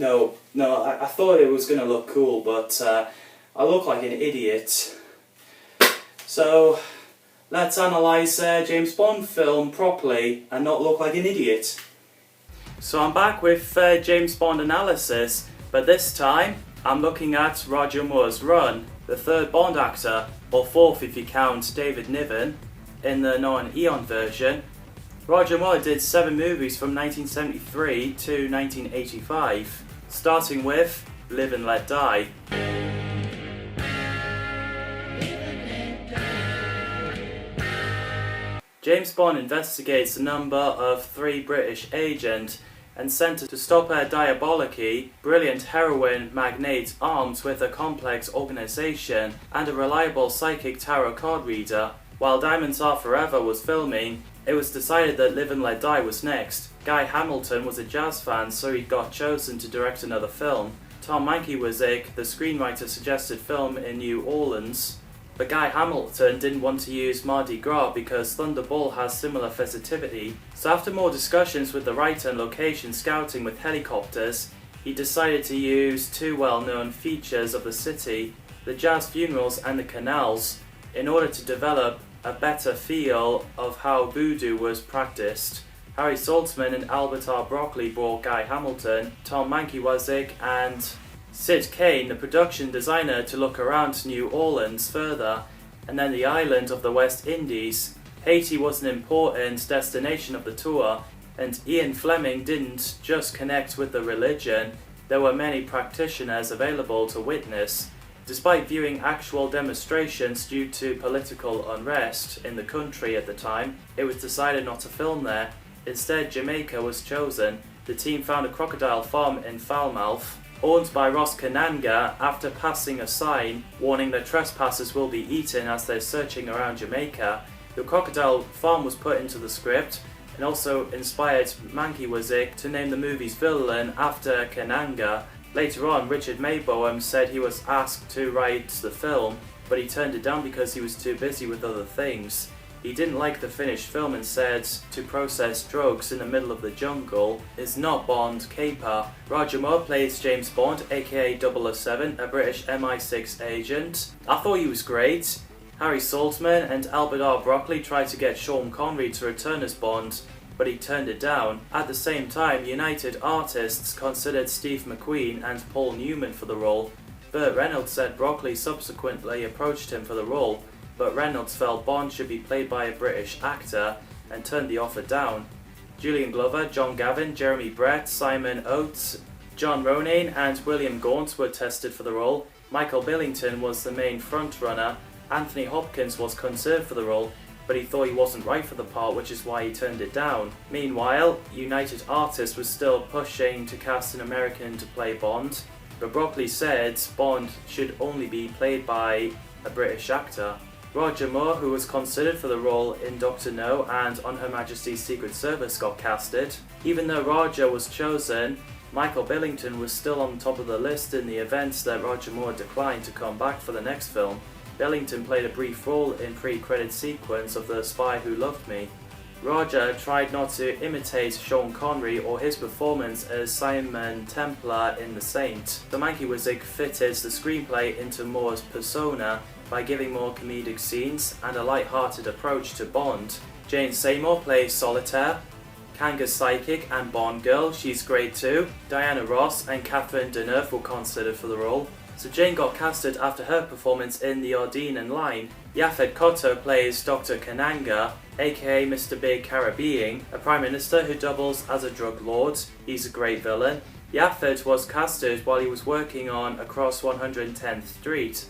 No, I thought it was going to look cool, but I look like an idiot. So, let's analyse a James Bond film properly and not look like an idiot. So I'm back with James Bond analysis, but this time I'm looking at Roger Moore's run, the third Bond actor, or fourth if you count David Niven, in the non-Eon version. Roger Moore did 7 movies from 1973 to 1985, starting with Live and Let Die. James Bond investigates the number of 3 British agents and sent to stop a diabolically brilliant heroin magnate armed with a complex organisation and a reliable psychic tarot card reader. While Diamonds Are Forever was filming, it was decided that Live and Let Die was next. Guy Hamilton was a jazz fan, so he got chosen to direct another film. Tom Mankiewicz, the screenwriter, suggested film in New Orleans, but Guy Hamilton didn't want to use Mardi Gras because Thunderball has similar festivity. So after more discussions with the writer and location scouting with helicopters, he decided to use 2 well-known features of the city, the jazz funerals and the canals, in order to develop a better feel of how voodoo was practiced. Harry Saltzman and Albert R. Broccoli brought Guy Hamilton, Tom Mankiewicz and Sid Kane, the production designer, to look around New Orleans further, and then the island of the West Indies. Haiti was an important destination of the tour, and Ian Fleming didn't just connect with the religion, there were many practitioners available to witness. Despite viewing actual demonstrations due to political unrest in the country at the time, it was decided not to film there. Instead, Jamaica was chosen. The team found a crocodile farm in Falmouth, owned by Ross Kananga, after passing a sign warning that trespassers will be eaten as they're searching around Jamaica. The crocodile farm was put into the script and also inspired Mankiewicz to name the movie's villain after Kananga. Later on, Richard Maybotham said he was asked to write the film, but he turned it down because he was too busy with other things. He didn't like the finished film and said to process drugs in the middle of the jungle is not Bond caper. Roger Moore plays James Bond, aka 007, a British MI6 agent. I thought he was great. Harry Saltzman and Albert R. Broccoli tried to get Sean Connery to return as Bond, but he turned it down. At the same time, United Artists considered Steve McQueen and Paul Newman for the role. Burt Reynolds said Broccoli subsequently approached him for the role, but Reynolds felt Bond should be played by a British actor and turned the offer down. Julian Glover, John Gavin, Jeremy Brett, Simon Oates, John Ronan and William Gaunt were tested for the role. Michael Billington was the main frontrunner. Anthony Hopkins was considered for the role, but he thought he wasn't right for the part, which is why he turned it down. Meanwhile, United Artists was still pushing to cast an American to play Bond, but Broccoli said Bond should only be played by a British actor. Roger Moore, who was considered for the role in Dr. No and On Her Majesty's Secret Service, got casted. Even though Roger was chosen, Michael Billington was still on top of the list in the event that Roger Moore declined to come back for the next film. Billington played a brief role in pre-credit sequence of The Spy Who Loved Me. Roger tried not to imitate Sean Connery or his performance as Simon Templar in The Saint. The Mankiewicz fitted the screenplay into Moore's persona by giving more comedic scenes and a light-hearted approach to Bond. Jane Seymour plays Solitaire, Kanga's psychic and Bond girl, she's great too. Diana Ross and Catherine Deneuve were considered for the role. So Jane got casted after her performance in The Ardenne Line. Yaphet Kotto plays Dr. Kananga, aka Mr. Big Caribbean, a prime minister who doubles as a drug lord. He's a great villain. Yaphet was casted while he was working on Across 110th Street.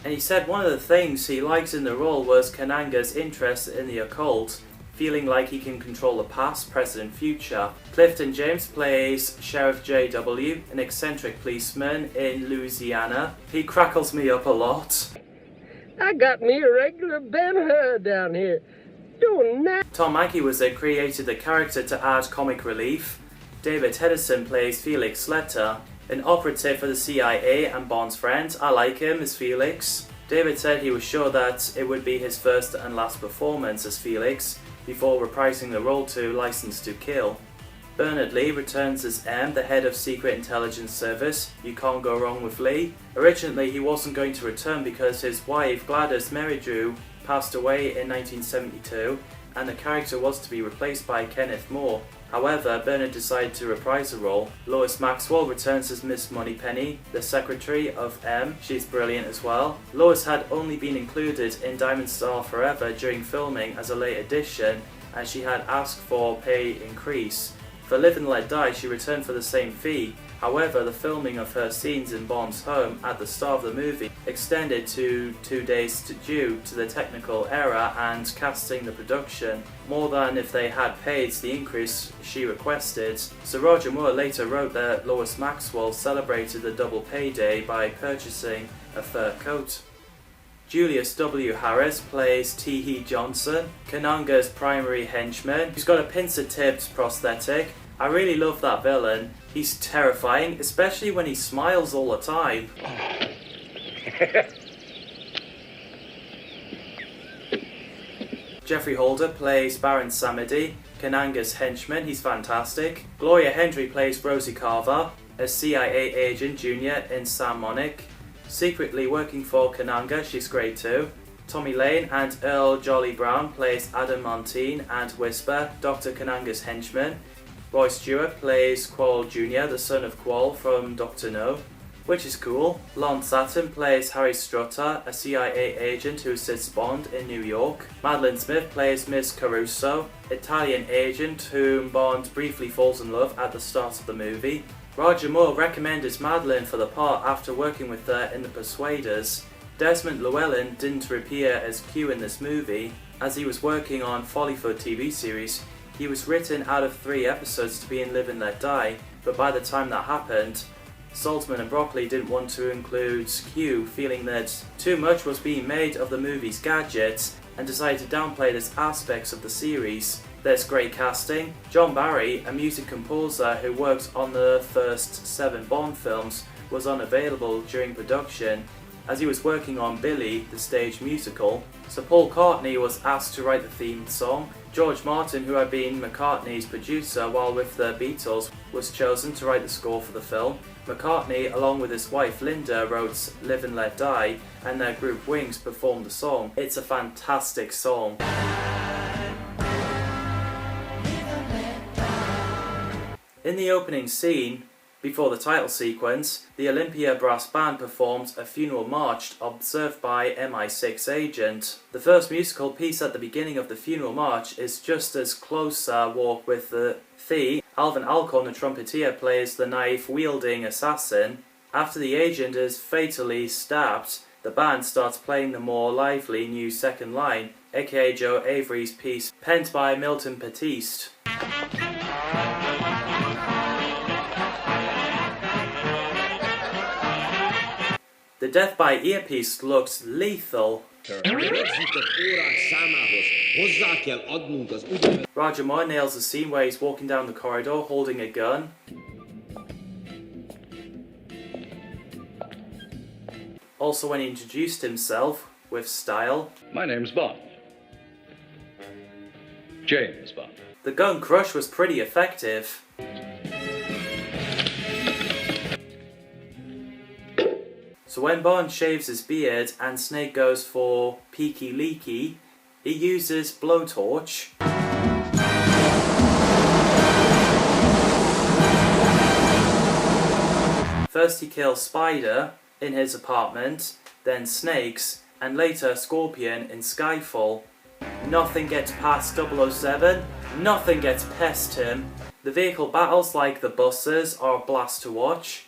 And he said one of the things he liked in the role was Kananga's interest in the occult, feeling like he can control the past, present and future. Clifton James plays Sheriff J.W., an eccentric policeman in Louisiana. He crackles me up a lot. I got me a regular Ben-Hur down here. Doing that. Tom Mankiewicz created the character to add comic relief. David Hedison plays Felix Leiter, an operative for the CIA and Bond's friend. I like him as Felix. David said he was sure that it would be his first and last performance as Felix, before reprising the role to License to Kill. Bernard Lee returns as M, the head of Secret Intelligence Service. You can't go wrong with Lee. Originally, he wasn't going to return because his wife, Gladys Merridew, passed away in 1972, and the character was to be replaced by Kenneth Moore. However, Bernard decided to reprise the role. Lois Maxwell returns as Miss Moneypenny, the secretary of M. She's brilliant as well. Lois had only been included in Diamond Star Forever during filming as a late addition, and she had asked for pay increase. For Live and Let Die, she returned for the same fee. However, the filming of her scenes in Bond's home at the start of the movie extended to 2 days due to the technical error and casting the production, more than if they had paid the increase she requested. So Roger Moore later wrote that Lois Maxwell celebrated the double payday by purchasing a fur coat. Julius W. Harris plays T.H. Johnson, Kananga's primary henchman, who's got a pincer-tipped prosthetic. I really love that villain. He's terrifying, especially when he smiles all the time. Jeffrey Holder plays Baron Samedi, Kananga's henchman. He's fantastic. Gloria Hendry plays Rosie Carver, a CIA agent junior in San Monique, secretly working for Kananga. She's great too. Tommy Lane and Earl Jolly Brown plays Adam Montine and Whisper, Dr. Kananga's henchman. Roy Stewart plays Qual Jr., the son of Qual from Dr. No, which is cool. Lon Satin plays Harry Strutter, a CIA agent who assists Bond in New York. Madeline Smith plays Miss Caruso, Italian agent whom Bond briefly falls in love at the start of the movie. Roger Moore recommended Madeline for the part after working with her in The Persuaders. Desmond Llewellyn didn't appear as Q in this movie, as he was working on Follyfoot TV series. He was written out of 3 episodes to be in Live and Let Die, but by the time that happened, Saltzman and Broccoli didn't want to include Q, feeling that too much was being made of the movie's gadgets, and decided to downplay this aspects of the series. There's great casting. John Barry, a music composer who worked on the first 7 Bond films, was unavailable during production, as he was working on Billy, the stage musical. So Paul McCartney was asked to write the theme song. George Martin, who had been McCartney's producer while with the Beatles, was chosen to write the score for the film. McCartney, along with his wife Linda, wrote Live and Let Die, and their group Wings performed the song. It's a fantastic song. In the opening scene, before the title sequence, the Olympia Brass Band performed a funeral march observed by MI6 agent. The first musical piece at the beginning of the funeral march is just as close a walk with the theme. Alvin Alcorn, the trumpeter, plays the knife-wielding assassin. After the agent is fatally stabbed, the band starts playing the more lively new second line, aka Joe Avery's piece, penned by Milton Batiste. The death by earpiece looks lethal. Roger Moore nails the scene where he's walking down the corridor holding a gun. Also when he introduced himself with style. My name's Bond. James Bond. The gun crush was pretty effective. So when Bond shaves his beard and Snake goes for peeky leaky, he uses blowtorch. First he kills Spider in his apartment, then Snakes, and later Scorpion in Skyfall. Nothing gets past 007, nothing gets past him. The vehicle battles like the buses are a blast to watch.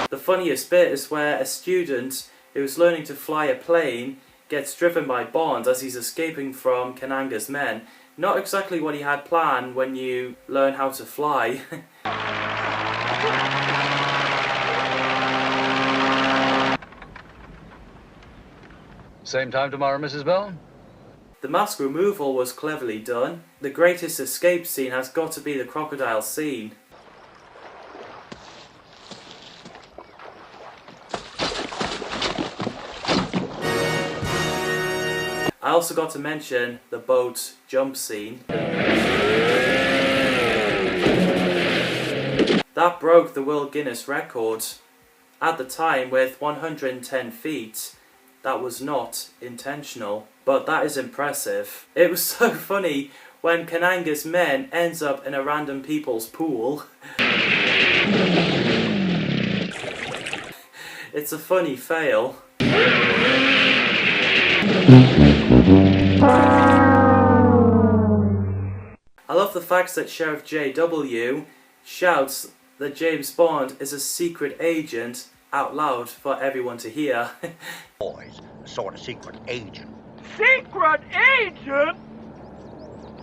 The funniest bit is where a student who is learning to fly a plane gets driven by Bond as he's escaping from Kananga's men. Not exactly what he had planned when you learn how to fly. Same time tomorrow, Mrs. Bell? The mask removal was cleverly done. The greatest escape scene has got to be the crocodile scene. I also got to mention the boat jump scene. That broke the World Guinness record. At the time, with 110 feet, that was not intentional, but that is impressive. It was so funny when Kananga's men ends up in a random people's pool. It's a funny fail. I love the fact that Sheriff J.W. shouts that James Bond is a secret agent out loud for everyone to hear. Boys, a sort of secret agent. Secret agent?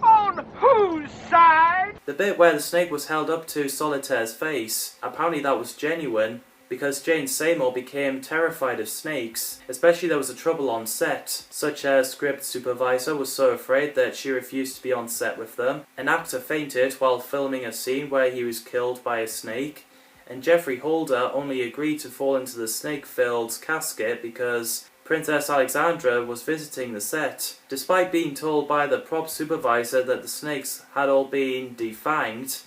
On whose side? The bit where the snake was held up to Solitaire's face, apparently that was genuine, because Jane Seymour became terrified of snakes. Especially there was a trouble on set, such as script supervisor was so afraid that she refused to be on set with them. An actor fainted while filming a scene where he was killed by a snake, and Geoffrey Holder only agreed to fall into the snake-filled casket because Princess Alexandra was visiting the set. Despite being told by the prop supervisor that the snakes had all been defanged,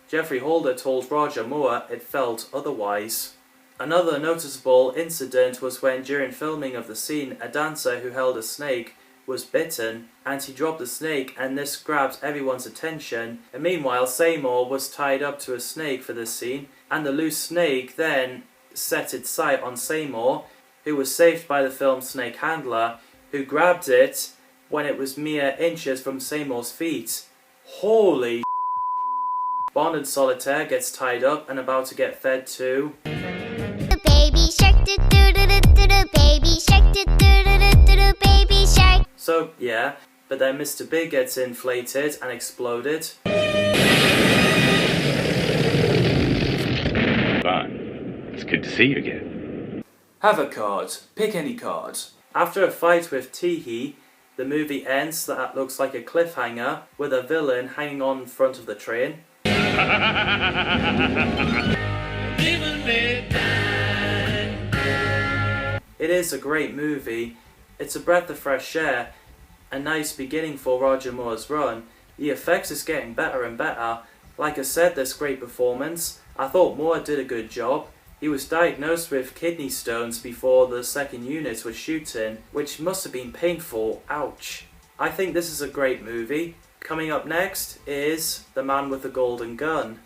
Geoffrey Holder told Roger Moore it felt otherwise. Another noticeable incident was when during filming of the scene, a dancer who held a snake was bitten and he dropped the snake, and this grabbed everyone's attention. And meanwhile Seymour was tied up to a snake for this scene, and the loose snake then set its sight on Seymour, who was saved by the film's snake handler, who grabbed it when it was mere inches from Seymour's feet. Holy Bond and Solitaire gets tied up and about to get fed to Baby shark, do do do do do do, baby shark, do do do do do do, baby shark. So yeah, but then Mr. Big gets inflated and exploded. Fine. It's good to see you again. Have a card. Pick any card. After a fight with Teehee, the movie ends that looks like a cliffhanger with a villain hanging on front of the train. It is a great movie. It's a breath of fresh air, a nice beginning for Roger Moore's run. The effects is getting better and better. Like I said, this great performance. I thought Moore did a good job. He was diagnosed with kidney stones before the second unit was shooting, which must have been painful. Ouch. I think this is a great movie. Coming up next is The Man with the Golden Gun.